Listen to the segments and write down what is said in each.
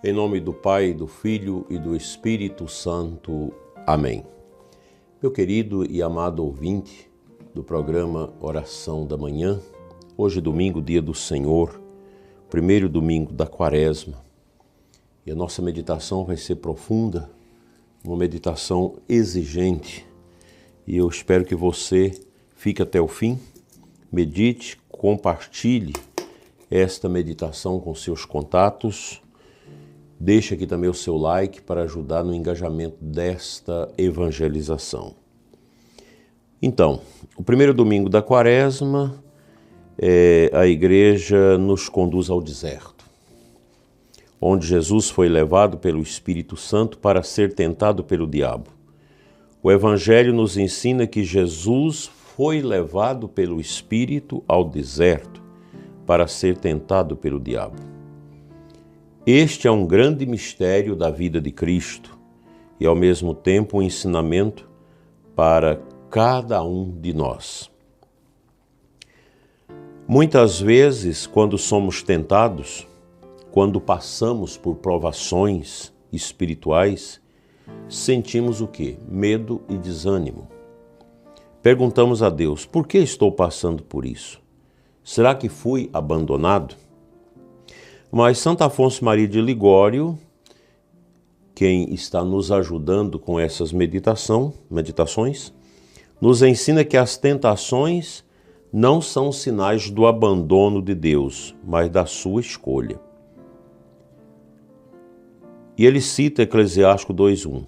Em nome do Pai, do Filho e do Espírito Santo. Amém. Meu querido e amado ouvinte do programa Oração da Manhã, hoje domingo, dia do Senhor, primeiro domingo da Quaresma. E a nossa meditação vai ser profunda, uma meditação exigente. E eu espero que você fique até o fim, medite, compartilhe esta meditação com seus contatos. Deixe aqui também o seu like para ajudar no engajamento desta evangelização. Então, o primeiro domingo da Quaresma, a igreja nos conduz ao deserto, onde Jesus foi levado pelo Espírito Santo para ser tentado pelo diabo. O Evangelho nos ensina que Jesus foi levado pelo Espírito ao deserto para ser tentado pelo diabo. Este é um grande mistério da vida de Cristo e, ao mesmo tempo, um ensinamento para cada um de nós. Muitas vezes, quando somos tentados, quando passamos por provações espirituais, sentimos o quê? Medo e desânimo. Perguntamos a Deus, por que estou passando por isso? Será que fui abandonado? Mas Santo Afonso Maria de Ligório, quem está nos ajudando com essas meditações, nos ensina que as tentações não são sinais do abandono de Deus, mas da sua escolha. E ele cita Eclesiástico 2:1,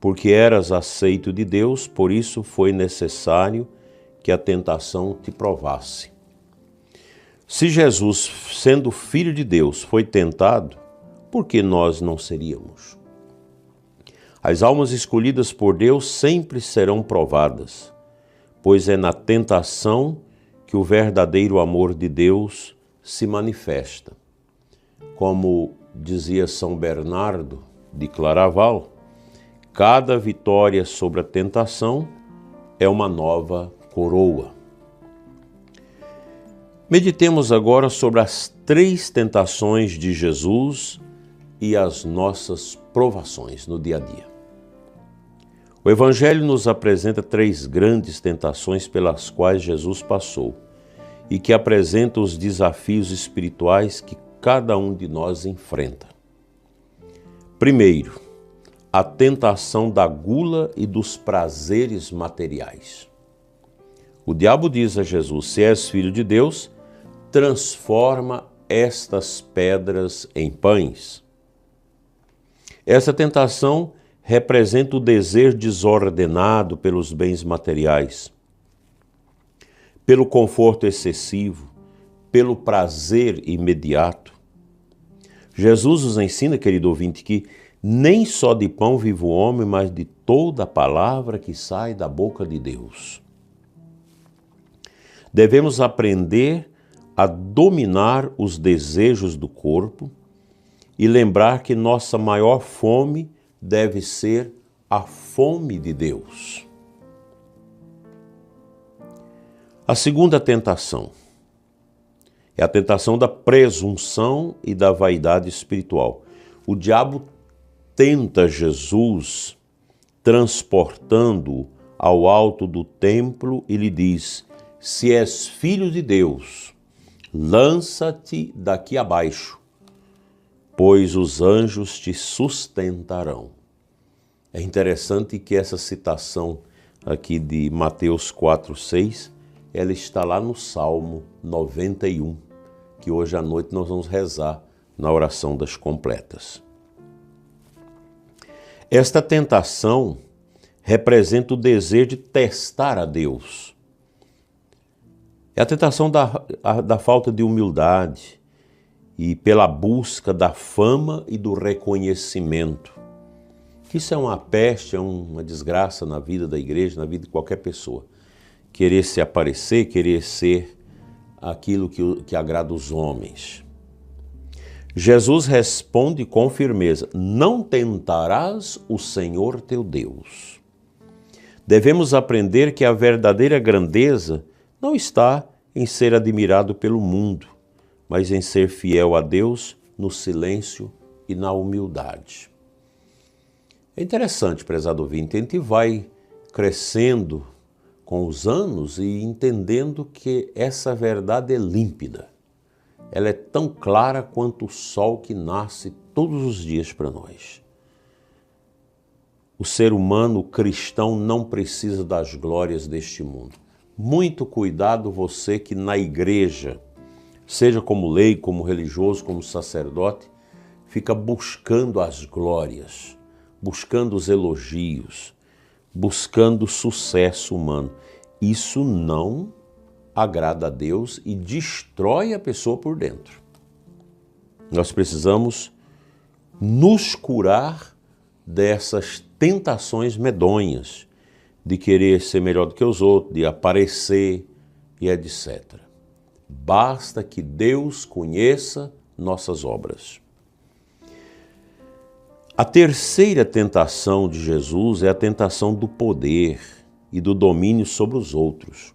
porque eras aceito de Deus, por isso foi necessário que a tentação te provasse. Se Jesus, sendo Filho de Deus, foi tentado, por que nós não seríamos? As almas escolhidas por Deus sempre serão provadas, pois é na tentação que o verdadeiro amor de Deus se manifesta. Como dizia São Bernardo de Claraval, cada vitória sobre a tentação é uma nova coroa. Meditemos agora sobre as 3 tentações de Jesus e as nossas provações no dia a dia. O Evangelho nos apresenta 3 grandes tentações pelas quais Jesus passou e que apresentam os desafios espirituais que cada um de nós enfrenta. Primeiro, a tentação da gula e dos prazeres materiais. O diabo diz a Jesus, se és filho de Deus, transforma estas pedras em pães. Essa tentação representa o desejo desordenado pelos bens materiais, pelo conforto excessivo, pelo prazer imediato. Jesus nos ensina, querido ouvinte, que nem só de pão vive o homem, mas de toda a palavra que sai da boca de Deus. Devemos aprender a dominar os desejos do corpo e lembrar que nossa maior fome deve ser a fome de Deus. A segunda tentação é a tentação da presunção e da vaidade espiritual. O diabo tenta Jesus transportando-o ao alto do templo e lhe diz, se és filho de Deus, lança-te daqui abaixo, pois os anjos te sustentarão. É interessante que essa citação aqui de Mateus 4:6, ela está lá no Salmo 91, que hoje à noite nós vamos rezar na oração das completas. Esta tentação representa o desejo de testar a Deus. É a tentação da falta de humildade e pela busca da fama e do reconhecimento. Isso é uma peste, é uma desgraça na vida da igreja, na vida de qualquer pessoa. Querer se aparecer, querer ser aquilo que agrada os homens. Jesus responde com firmeza, não tentarás o Senhor teu Deus. Devemos aprender que a verdadeira grandeza não está em ser admirado pelo mundo, mas em ser fiel a Deus no silêncio e na humildade. É interessante, prezado ouvinte, a gente vai crescendo com os anos e entendendo que essa verdade é límpida. Ela é tão clara quanto o sol que nasce todos os dias para nós. O ser humano cristão não precisa das glórias deste mundo. Muito cuidado você que na igreja, seja como leigo, como religioso, como sacerdote, fica buscando as glórias, buscando os elogios, buscando o sucesso humano. Isso não agrada a Deus e destrói a pessoa por dentro. Nós precisamos nos curar dessas tentações medonhas de querer ser melhor do que os outros, de aparecer e etc. Basta que Deus conheça nossas obras. A terceira tentação de Jesus é a tentação do poder e do domínio sobre os outros.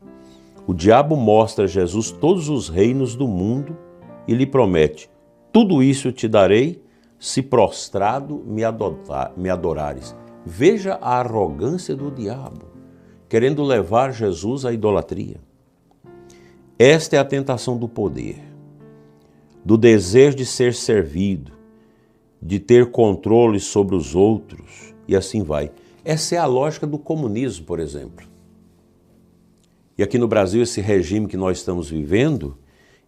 O diabo mostra a Jesus todos os reinos do mundo e lhe promete: tudo isso eu te darei se prostrado me adorares. Veja a arrogância do diabo, querendo levar Jesus à idolatria. Esta é a tentação do poder, do desejo de ser servido, de ter controle sobre os outros, e assim vai. Essa é a lógica do comunismo, por exemplo. E aqui no Brasil, esse regime que nós estamos vivendo,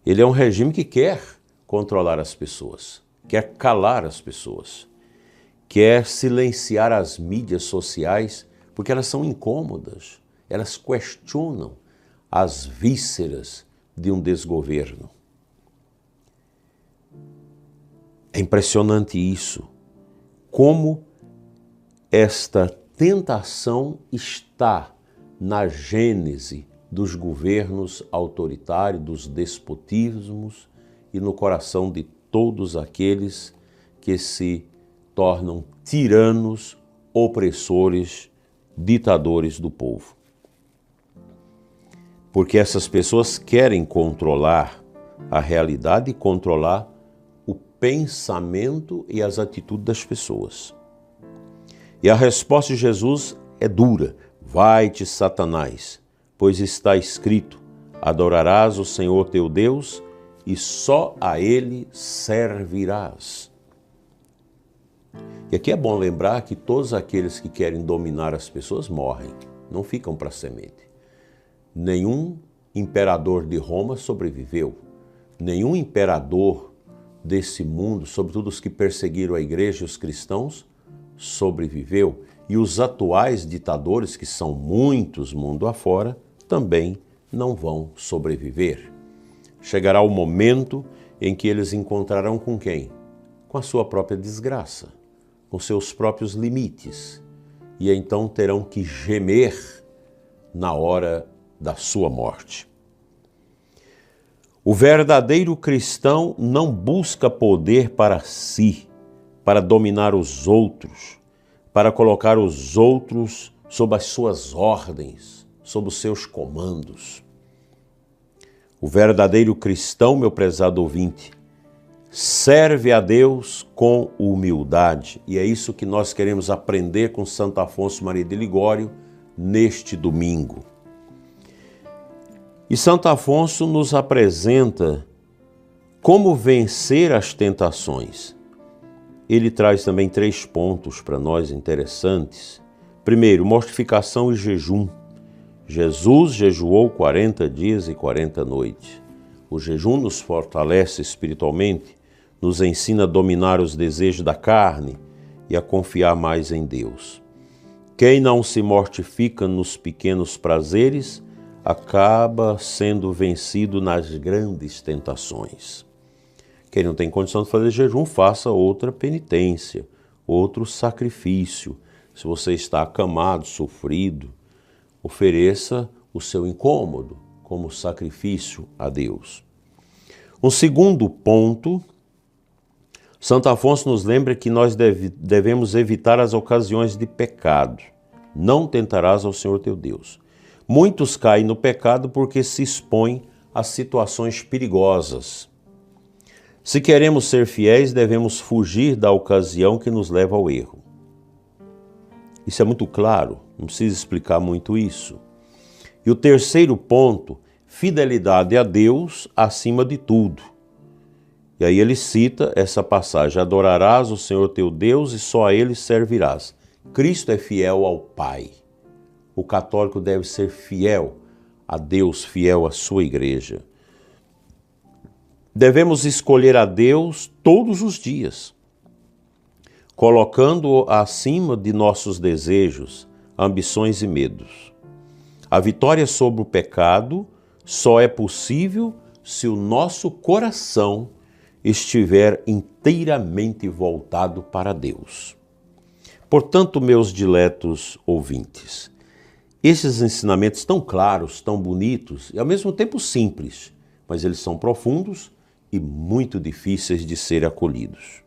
ele é um regime que quer controlar as pessoas, quer calar as pessoas, quer silenciar as mídias sociais, porque elas são incômodas, elas questionam as vísceras de um desgoverno. É impressionante isso, como esta tentação está na gênese dos governos autoritários, dos despotismos e no coração de todos aqueles que se tornam tiranos, opressores, ditadores do povo. Porque essas pessoas querem controlar a realidade e controlar o pensamento e as atitudes das pessoas. E a resposta de Jesus é dura: vai-te, Satanás, pois está escrito: adorarás o Senhor teu Deus e só a Ele servirás. E aqui é bom lembrar que todos aqueles que querem dominar as pessoas morrem, não ficam para semente. Nenhum imperador de Roma sobreviveu, nenhum imperador desse mundo, sobretudo os que perseguiram a igreja e os cristãos, sobreviveu. E os atuais ditadores, que são muitos mundo afora, também não vão sobreviver. Chegará o momento em que eles encontrarão com quem? Com a sua própria desgraça, com seus próprios limites, e então terão que gemer na hora da sua morte. O verdadeiro cristão não busca poder para si, para dominar os outros, para colocar os outros sob as suas ordens, sob os seus comandos. O verdadeiro cristão, meu prezado ouvinte, serve a Deus com humildade. E é isso que nós queremos aprender com Santo Afonso Maria de Ligório neste domingo. E Santo Afonso nos apresenta como vencer as tentações. Ele traz também 3 pontos para nós interessantes. Primeiro, mortificação e jejum. Jesus jejuou 40 dias e 40 noites. O jejum nos fortalece espiritualmente, nos ensina a dominar os desejos da carne e a confiar mais em Deus. Quem não se mortifica nos pequenos prazeres, acaba sendo vencido nas grandes tentações. Quem não tem condição de fazer jejum, faça outra penitência, outro sacrifício. Se você está acamado, sofrido, ofereça o seu incômodo como sacrifício a Deus. Um segundo ponto, Santo Afonso nos lembra que nós devemos evitar as ocasiões de pecado. Não tentarás ao Senhor teu Deus. Muitos caem no pecado porque se expõem a situações perigosas. Se queremos ser fiéis, devemos fugir da ocasião que nos leva ao erro. Isso é muito claro, não precisa explicar muito isso. E o terceiro ponto, fidelidade a Deus acima de tudo. E aí ele cita essa passagem: adorarás o Senhor teu Deus e só a Ele servirás. Cristo é fiel ao Pai. O católico deve ser fiel a Deus, fiel à sua igreja. Devemos escolher a Deus todos os dias, colocando-o acima de nossos desejos, ambições e medos. A vitória sobre o pecado só é possível se o nosso coração estiver inteiramente voltado para Deus. Portanto, meus diletos ouvintes, esses ensinamentos tão claros, tão bonitos e ao mesmo tempo simples, mas eles são profundos e muito difíceis de ser acolhidos.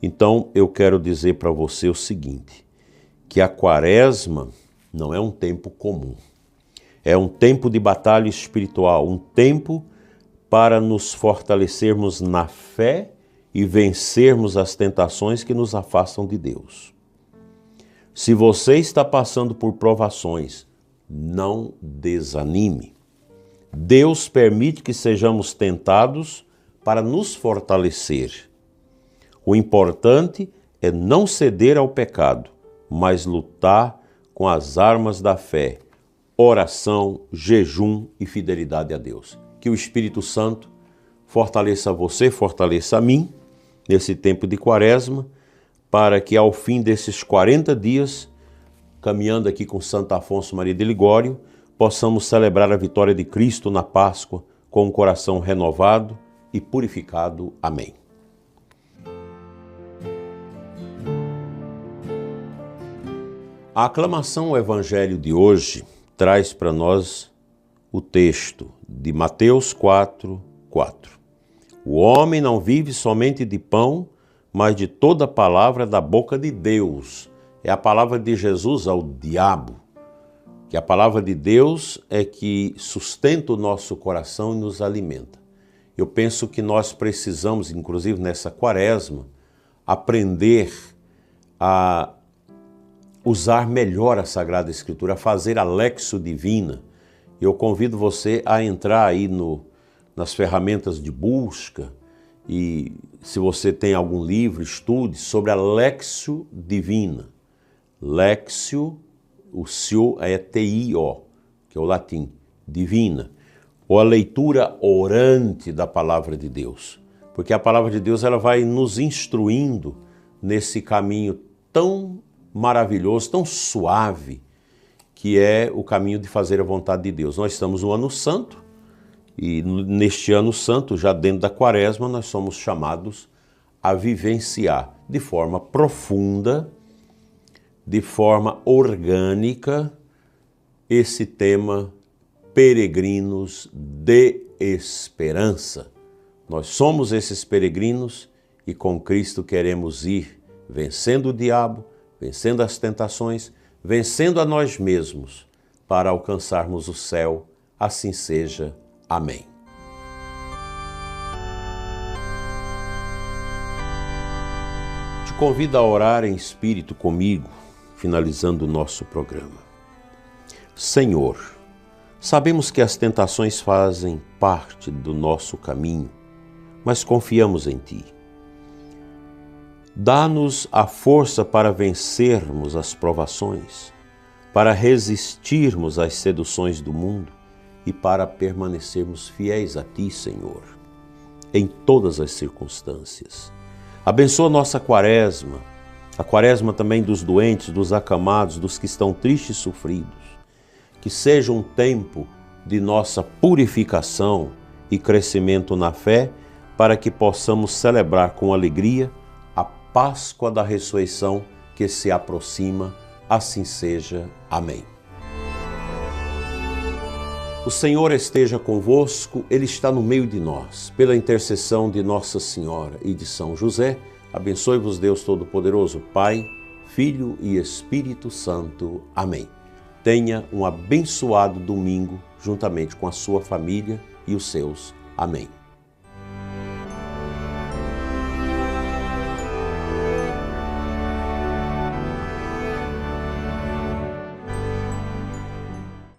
Então, eu quero dizer para você o seguinte, que a Quaresma não é um tempo comum. É um tempo de batalha espiritual, um tempo para nos fortalecermos na fé e vencermos as tentações que nos afastam de Deus. Se você está passando por provações, não desanime. Deus permite que sejamos tentados para nos fortalecer. O importante é não ceder ao pecado, mas lutar com as armas da fé, oração, jejum e fidelidade a Deus. Que o Espírito Santo fortaleça você, fortaleça a mim, nesse tempo de Quaresma, para que ao fim desses 40 dias, caminhando aqui com Santo Afonso Maria de Ligório, possamos celebrar a vitória de Cristo na Páscoa com um coração renovado e purificado. Amém. A aclamação ao Evangelho de hoje traz para nós o texto de Mateus 4:4. O homem não vive somente de pão, mas de toda palavra da boca de Deus. É a palavra de Jesus ao diabo. Que a palavra de Deus é que sustenta o nosso coração e nos alimenta. Eu penso que nós precisamos, inclusive nessa Quaresma, aprender a usar melhor a Sagrada Escritura, a fazer a Lexio Divina. Eu convido você a entrar aí nas ferramentas de busca e se você tem algum livro, estude sobre a Lexio Divina. Lexio, o sio é T-I-O, que é o latim, divina, ou a leitura orante da Palavra de Deus. Porque a Palavra de Deus ela vai nos instruindo nesse caminho tão maravilhoso, tão suave, que é o caminho de fazer a vontade de Deus. Nós estamos no Ano Santo, e neste Ano Santo, já dentro da Quaresma, nós somos chamados a vivenciar de forma profunda, de forma orgânica, esse tema peregrinos de esperança. Nós somos esses peregrinos e com Cristo queremos ir vencendo o diabo, vencendo as tentações, vencendo a nós mesmos, para alcançarmos o céu. Assim seja. Amém. Te convido a orar em espírito comigo, finalizando o nosso programa. Senhor, sabemos que as tentações fazem parte do nosso caminho, mas confiamos em Ti. Dá-nos a força para vencermos as provações, para resistirmos às seduções do mundo e para permanecermos fiéis a Ti, Senhor, em todas as circunstâncias. Abençoa nossa Quaresma, a Quaresma também dos doentes, dos acamados, dos que estão tristes e sofridos. Que seja um tempo de nossa purificação e crescimento na fé, para que possamos celebrar com alegria a Páscoa da ressurreição que se aproxima. Assim seja. Amém. O Senhor esteja convosco, Ele está no meio de nós. Pela intercessão de Nossa Senhora e de São José, abençoe-vos Deus Todo-Poderoso, Pai, Filho e Espírito Santo. Amém. Tenha um abençoado domingo juntamente com a sua família e os seus. Amém.